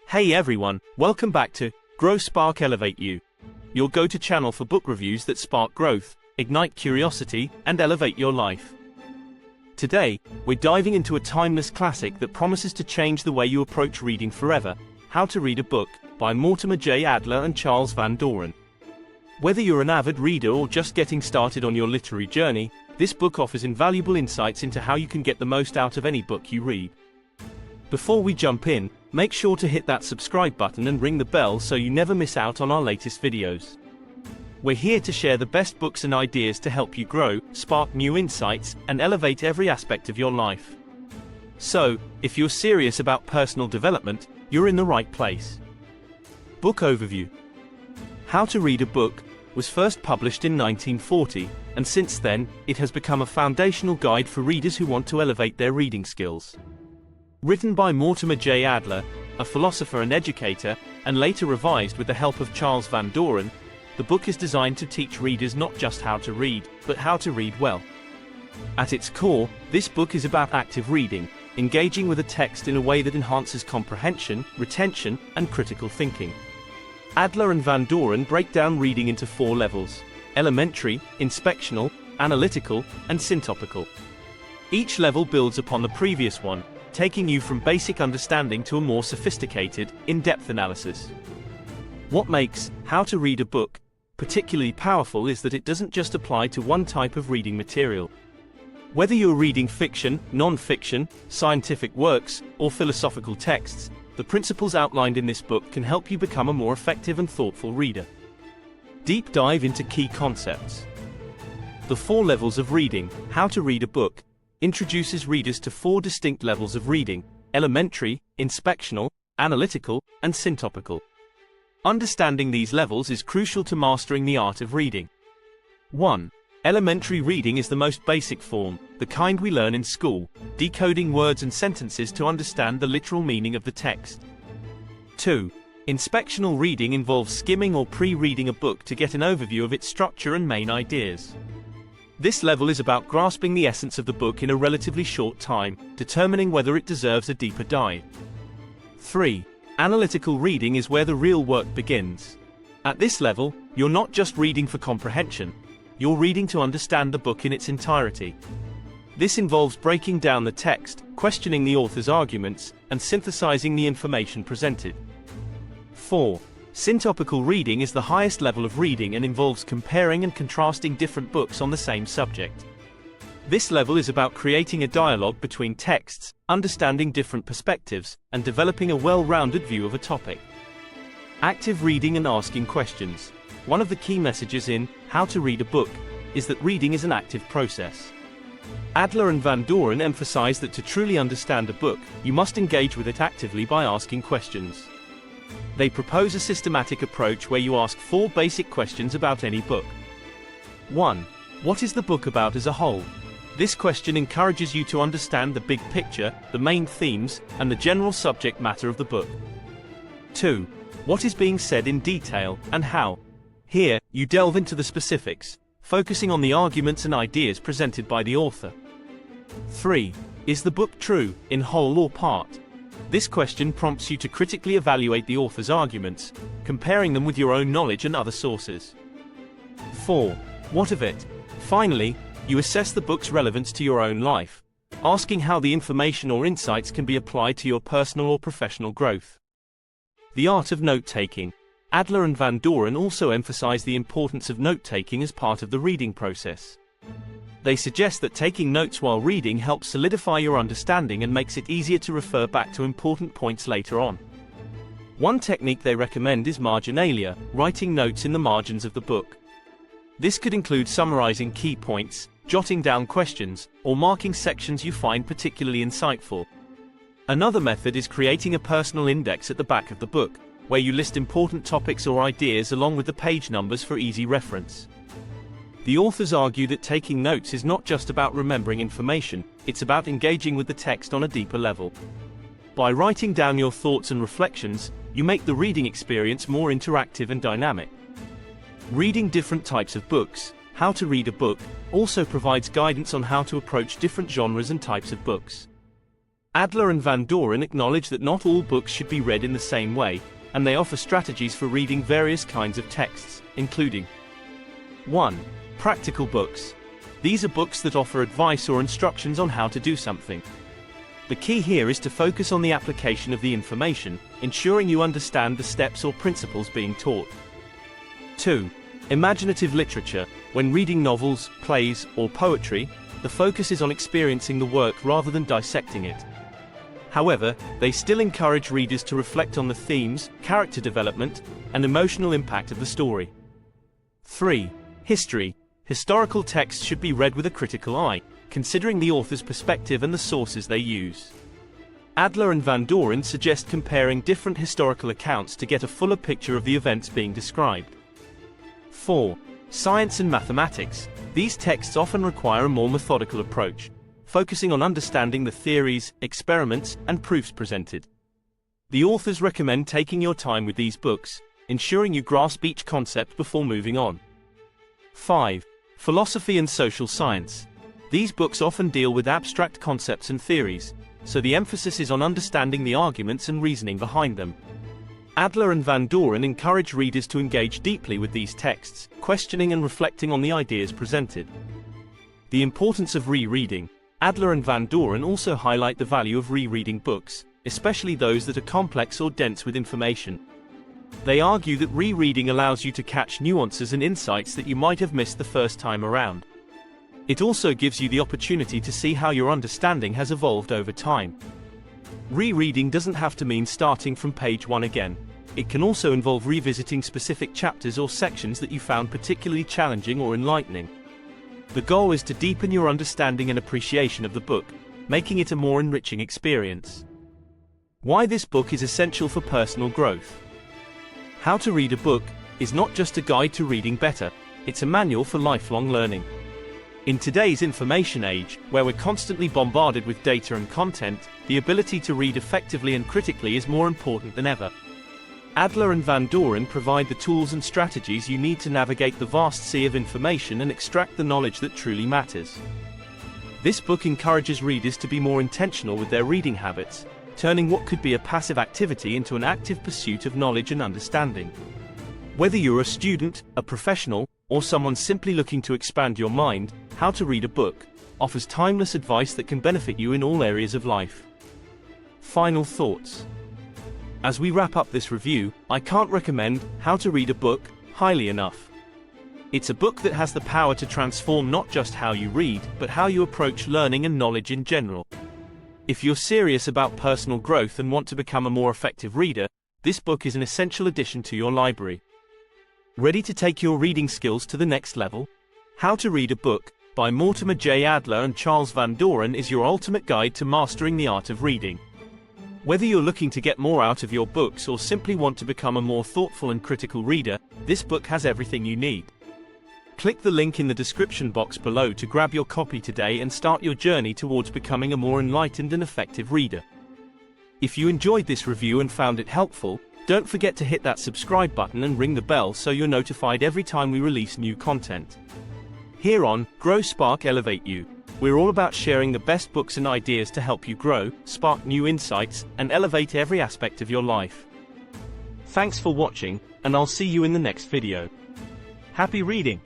Hey everyone, welcome back to GrowSpark Elevate You, your go-to channel for book reviews that spark growth, ignite curiosity, and elevate your life. Today, we're diving into a timeless classic that promises to change the way you approach reading forever, How to Read a Book, by Mortimer J. Adler and Charles Van Doren. Whether you're an avid reader or just getting started on your literary journey, this book offers invaluable insights into how you can get the most out of any book you read. Before we jump in, make sure to hit that subscribe button and ring the bell so you never miss out on our latest videos. We're here to share the best books and ideas to help you grow, spark new insights, and elevate every aspect of your life. So, if you're serious about personal development, you're in the right place. Book Overview. How to Read a Book was first published in 1940, and since then, it has become a foundational guide for readers who want to elevate their reading skills. Written by Mortimer J. Adler, a philosopher and educator, and later revised with the help of Charles Van Doren, the book is designed to teach readers not just how to read, but how to read well. At its core, this book is about active reading, engaging with a text in a way that enhances comprehension, retention, and critical thinking. Adler and Van Doren break down reading into 4 levels: elementary, inspectional, analytical, and syntopical. Each level builds upon the previous one, taking you from basic understanding to a more sophisticated, in-depth analysis. What makes How to Read a Book particularly powerful is that it doesn't just apply to one type of reading material. Whether you're reading fiction, non-fiction, scientific works, or philosophical texts, the principles outlined in this book can help you become a more effective and thoughtful reader. Deep dive into key concepts. The 4 levels of reading, How to Read a Book, introduces readers to 4 distinct levels of reading: elementary, inspectional, analytical, and syntopical. Understanding these levels is crucial to mastering the art of reading. 1. Elementary reading is the most basic form, the kind we learn in school, decoding words and sentences to understand the literal meaning of the text. 2. Inspectional reading involves skimming or pre-reading a book to get an overview of its structure and main ideas. This level is about grasping the essence of the book in a relatively short time, determining whether it deserves a deeper dive. 3. Analytical reading is where the real work begins. At this level, you're not just reading for comprehension, you're reading to understand the book in its entirety. This involves breaking down the text, questioning the author's arguments, and synthesizing the information presented. 4. Syntopical reading is the highest level of reading and involves comparing and contrasting different books on the same subject. This level is about creating a dialogue between texts, understanding different perspectives, and developing a well-rounded view of a topic. Active reading and asking questions. One of the key messages in How to Read a Book is that reading is an active process. Adler and Van Doren emphasize that to truly understand a book, you must engage with it actively by asking questions. They propose a systematic approach where you ask 4 basic questions about any book. 1. What is the book about as a whole? This question encourages you to understand the big picture, the main themes, and the general subject matter of the book. 2. What is being said in detail, and how? Here, you delve into the specifics, focusing on the arguments and ideas presented by the author. 3. Is the book true, in whole or part? This question prompts you to critically evaluate the author's arguments, comparing them with your own knowledge and other sources. 4. What of it? Finally, you assess the book's relevance to your own life, asking how the information or insights can be applied to your personal or professional growth. The art of note-taking. Adler and Van Doren also emphasize the importance of note-taking as part of the reading process. They suggest that taking notes while reading helps solidify your understanding and makes it easier to refer back to important points later on. One technique they recommend is marginalia, writing notes in the margins of the book. This could include summarizing key points, jotting down questions, or marking sections you find particularly insightful. Another method is creating a personal index at the back of the book, where you list important topics or ideas along with the page numbers for easy reference. The authors argue that taking notes is not just about remembering information, it's about engaging with the text on a deeper level. By writing down your thoughts and reflections, you make the reading experience more interactive and dynamic. Reading different types of books. How to Read a Book also provides guidance on how to approach different genres and types of books. Adler and Van Doren acknowledge that not all books should be read in the same way, and they offer strategies for reading various kinds of texts, including 1. Practical books. These are books that offer advice or instructions on how to do something. The key here is to focus on the application of the information, ensuring you understand the steps or principles being taught. 2. Imaginative literature. When reading novels, plays, or poetry, the focus is on experiencing the work rather than dissecting it. However, they still encourage readers to reflect on the themes, character development, and emotional impact of the story. 3. History. Historical texts should be read with a critical eye, considering the author's perspective and the sources they use. Adler and Van Doren suggest comparing different historical accounts to get a fuller picture of the events being described. 4. Science and mathematics. These texts often require a more methodical approach, focusing on understanding the theories, experiments, and proofs presented. The authors recommend taking your time with these books, ensuring you grasp each concept before moving on. 5. Philosophy and social science. These books often deal with abstract concepts and theories, so the emphasis is on understanding the arguments and reasoning behind them. Adler and Van Doren encourage readers to engage deeply with these texts, questioning and reflecting on the ideas presented. The importance of rereading. Adler and Van Doren also highlight the value of rereading books, especially those that are complex or dense with information. They argue that rereading allows you to catch nuances and insights that you might have missed the first time around. It also gives you the opportunity to see how your understanding has evolved over time. Rereading doesn't have to mean starting from page 1 again. It can also involve revisiting specific chapters or sections that you found particularly challenging or enlightening. The goal is to deepen your understanding and appreciation of the book, making it a more enriching experience. Why this book is essential for personal growth. How to Read a Book is not just a guide to reading better, it's a manual for lifelong learning. In today's information age, where we're constantly bombarded with data and content, the ability to read effectively and critically is more important than ever. Adler and Van Doren provide the tools and strategies you need to navigate the vast sea of information and extract the knowledge that truly matters. This book encourages readers to be more intentional with their reading habits, turning what could be a passive activity into an active pursuit of knowledge and understanding. Whether you're a student, a professional, or someone simply looking to expand your mind, How to Read a Book offers timeless advice that can benefit you in all areas of life. Final thoughts. As we wrap up this review, I can't recommend How to Read a Book highly enough. It's a book that has the power to transform not just how you read, but how you approach learning and knowledge in general. If you're serious about personal growth and want to become a more effective reader, this book is an essential addition to your library. Ready to take your reading skills to the next level? How to Read a Book by Mortimer J. Adler and Charles Van Doren is your ultimate guide to mastering the art of reading. Whether you're looking to get more out of your books or simply want to become a more thoughtful and critical reader, this book has everything you need. Click the link in the description box below to grab your copy today and start your journey towards becoming a more enlightened and effective reader. If you enjoyed this review and found it helpful, don't forget to hit that subscribe button and ring the bell so you're notified every time we release new content. Here on GrowSpark Elevate You, we're all about sharing the best books and ideas to help you grow, spark new insights, and elevate every aspect of your life. Thanks for watching, and I'll see you in the next video. Happy reading!